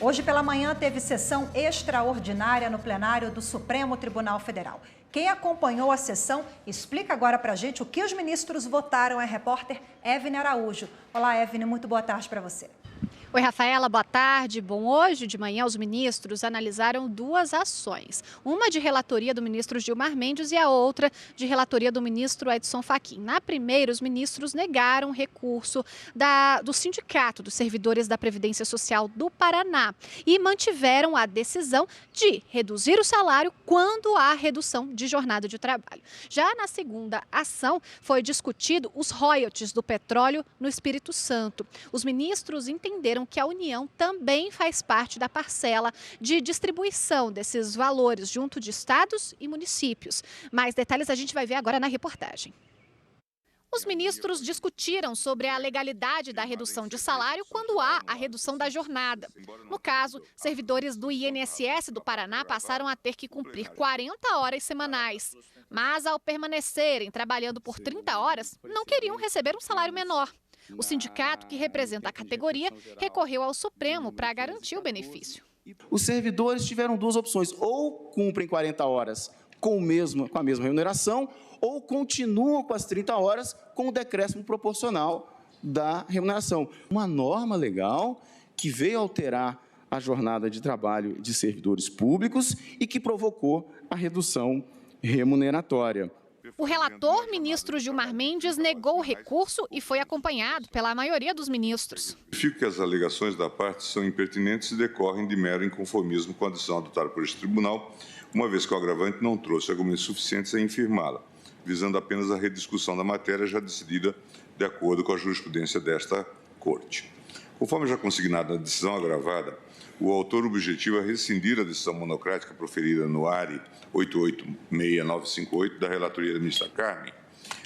Hoje pela manhã teve sessão extraordinária no plenário do Supremo Tribunal Federal. Quem acompanhou a sessão explica agora pra gente o que os ministros votaram, é a repórter Evne Araújo. Olá, Evne, muito boa tarde para você. Oi, Rafaela, boa tarde. Bom, hoje de manhã os ministros analisaram duas ações. Uma de relatoria do ministro Gilmar Mendes e a outra de relatoria do ministro Edson Fachin. Na primeira, os ministros negaram recurso do Sindicato dos Servidores da Previdência Social do Paraná e mantiveram a decisão de reduzir o salário quando há redução de jornada de trabalho. Já na segunda ação, foi discutido os royalties do petróleo no Espírito Santo. Os ministros entenderam que a União também faz parte da parcela de distribuição desses valores junto de estados e municípios. Mais detalhes a gente vai ver agora na reportagem. Os ministros discutiram sobre a legalidade da redução de salário quando há a redução da jornada. No caso, servidores do INSS do Paraná passaram a ter que cumprir 40 horas semanais. Mas, ao permanecerem trabalhando por 30 horas, não queriam receber um salário menor. O sindicato, que representa a categoria, recorreu ao Supremo para garantir o benefício. Os servidores tiveram duas opções: ou cumprem 40 horas com a mesma remuneração, ou continuam com as 30 horas com o decréscimo proporcional da remuneração. Uma norma legal que veio alterar a jornada de trabalho de servidores públicos e que provocou a redução remuneratória. O relator, ministro Gilmar Mendes, negou o recurso e foi acompanhado pela maioria dos ministros. Verifico que as alegações da parte são impertinentes e decorrem de mero inconformismo com a decisão adotada por este tribunal, uma vez que o agravante não trouxe argumentos suficientes a infirmá-la, visando apenas a rediscussão da matéria já decidida de acordo com a jurisprudência desta Corte. Conforme já consignado na decisão agravada, o autor objetiva rescindir a decisão monocrática proferida no ARI 886958 da relatoria da ministra Carmen,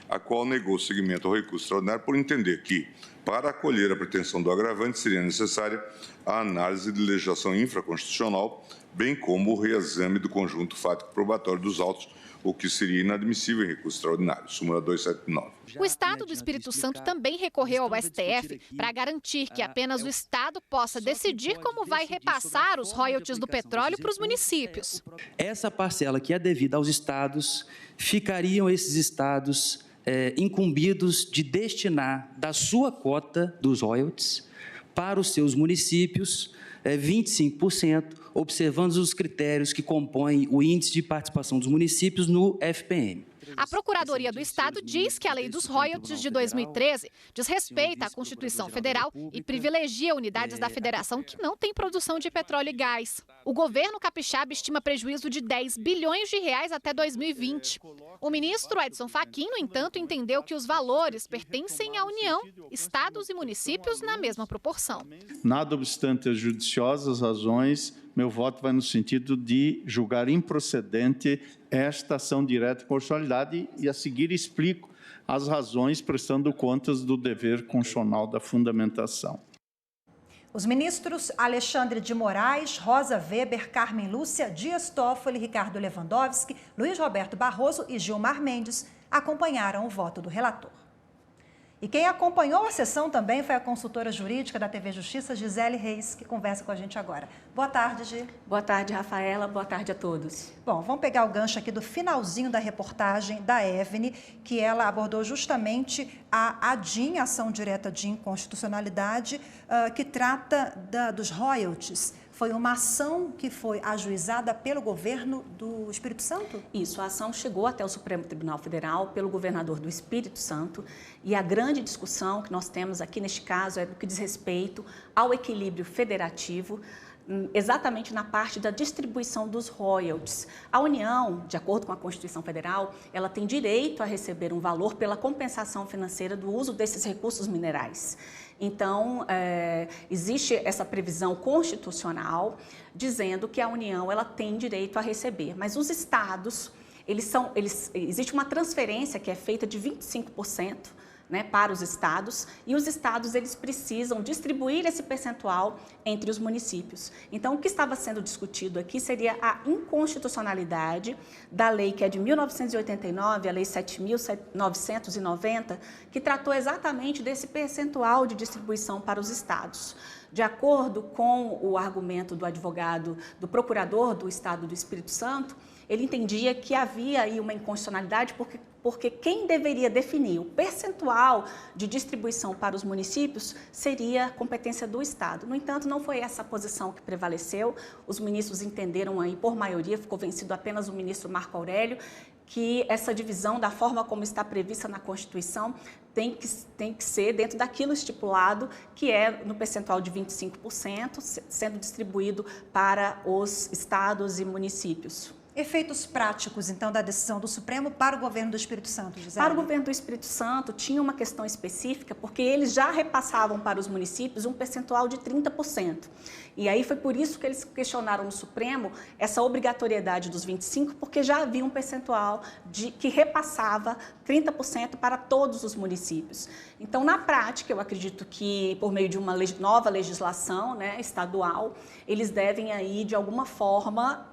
a qual negou seguimento ao recurso extraordinário por entender que, para acolher a pretensão do agravante, seria necessária a análise de legislação infraconstitucional, bem como o reexame do conjunto fático probatório dos autos, o que seria inadmissível em recurso extraordinário, súmula 279. O Estado do Espírito Santo também recorreu ao STF para garantir que apenas o Estado possa decidir como vai repassar os royalties do petróleo para os municípios. Essa parcela que é devida aos estados, ficariam esses estados incumbidos de destinar da sua cota dos royalties para os seus municípios 25%, observando os critérios que compõem o índice de participação dos municípios no FPM. A Procuradoria do Estado diz que a Lei dos Royalties de 2013 desrespeita a Constituição Federal e privilegia unidades da Federação que não têm produção de petróleo e gás. O governo capixaba estima prejuízo de 10 bilhões de reais até 2020. O ministro Edson Fachin, no entanto, entendeu que os valores pertencem à União, estados e municípios na mesma proporção. Nada obstante as judiciosas razões, meu voto vai no sentido de julgar improcedente esta ação direta de constitucionalidade e, a seguir, explico as razões prestando contas do dever constitucional da fundamentação. Os ministros Alexandre de Moraes, Rosa Weber, Carmen Lúcia, Dias Toffoli, Ricardo Lewandowski, Luiz Roberto Barroso e Gilmar Mendes acompanharam o voto do relator. E quem acompanhou a sessão também foi a consultora jurídica da TV Justiça, Gisele Reis, que conversa com a gente agora. Boa tarde, Gi. Boa tarde, Rafaela. Boa tarde a todos. Bom, vamos pegar o gancho aqui do finalzinho da reportagem da Evne, que ela abordou justamente a ADIM, Ação Direta de Inconstitucionalidade, que trata dos royalties. Foi uma ação que foi ajuizada pelo governo do Espírito Santo? Isso, a ação chegou até o Supremo Tribunal Federal pelo governador do Espírito Santo e a grande discussão que nós temos aqui neste caso é do que diz respeito ao equilíbrio federativo, exatamente na parte da distribuição dos royalties. A União, de acordo com a Constituição Federal, ela tem direito a receber um valor pela compensação financeira do uso desses recursos minerais. Então, existe essa previsão constitucional dizendo que a União ela tem direito a receber, mas os estados, existe uma transferência que é feita de 25%, para os estados, e os estados eles precisam distribuir esse percentual entre os municípios. Então, o que estava sendo discutido aqui seria a inconstitucionalidade da lei que é de 1989, a Lei 7.990, que tratou exatamente desse percentual de distribuição para os estados. De acordo com o argumento do advogado, do procurador do Estado do Espírito Santo, ele entendia que havia aí uma inconstitucionalidade porque quem deveria definir o percentual de distribuição para os municípios seria competência do Estado. No entanto, não foi essa a posição que prevaleceu. Os ministros entenderam aí, por maioria, ficou vencido apenas o ministro Marco Aurélio, que essa divisão, da forma como está prevista na Constituição, tem que ser dentro daquilo estipulado, que é no percentual de 25%, sendo distribuído para os estados e municípios. Efeitos práticos, então, da decisão do Supremo para o governo do Espírito Santo, Gisele? Para o governo do Espírito Santo, tinha uma questão específica, porque eles já repassavam para os municípios um percentual de 30%. E aí foi por isso que eles questionaram no Supremo essa obrigatoriedade dos 25%, porque já havia um percentual que repassava 30% para todos os municípios. Então, na prática, eu acredito que, por meio de uma nova legislação, né, estadual, eles devem aí, de alguma forma,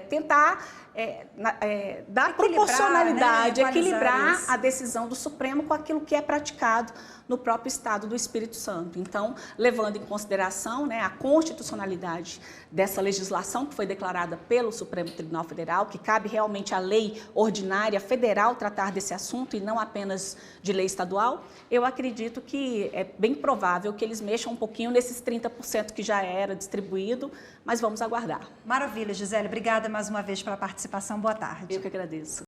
tentar dar proporcionalidade, né, equilibrar a decisão do Supremo com aquilo que é praticado no próprio Estado do Espírito Santo. Então, levando em consideração, né, a constitucionalidade dessa legislação que foi declarada pelo Supremo Tribunal Federal, que cabe realmente à lei ordinária federal tratar desse assunto e não apenas de lei estadual, eu acredito que é bem provável que eles mexam um pouquinho nesses 30% que já era distribuído, mas vamos aguardar. Maravilha, Gisele. Obrigada mais uma vez pela participação. Boa tarde. Eu que agradeço.